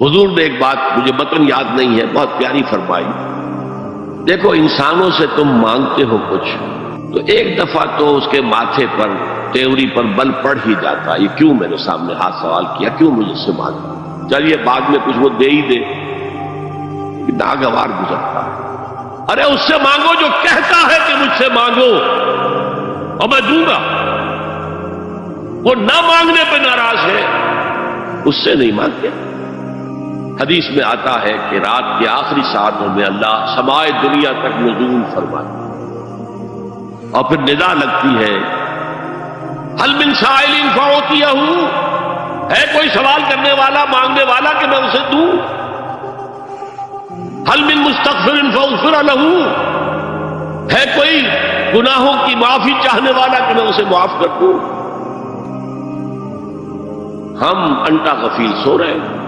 हुजूर ने एक बात, मुझे मतन याद नहीं है, बहुत प्यारी फरमाई। देखो, इंसानों से तुम मांगते हो कुछ तो एक दफा तो उसके माथे पर, तेवरी पर बल पड़ ही जाता, ये क्यों मेरे सामने हाथ सवाल किया, क्यों मुझसे मांगा, चलिए बाद में कुछ वो दे ही दे, नागवार गुजरता है। अरे उससे मांगो जो कहता है कि मुझसे मांगो और मैं दूंगा, वो ना मांगने पर नाराज है, उससे नहीं मांगते। हदीस में आता है कि रात के आखिरी सातों में अल्लाह समाए दुनिया तक नुज़ूल फरमाता और फिर निदा लगती है, हल मिन साइलिन फअतियहु, है कोई सवाल करने वाला, मांगने वाला कि मैं उसे दूं। हल मिन मुस्तगफिरिन फअगफिर लहू, है कोई गुनाहों की माफी चाहने वाला कि मैं उसे माफ कर दूं। हम अंटा गफील सो रहे हैं।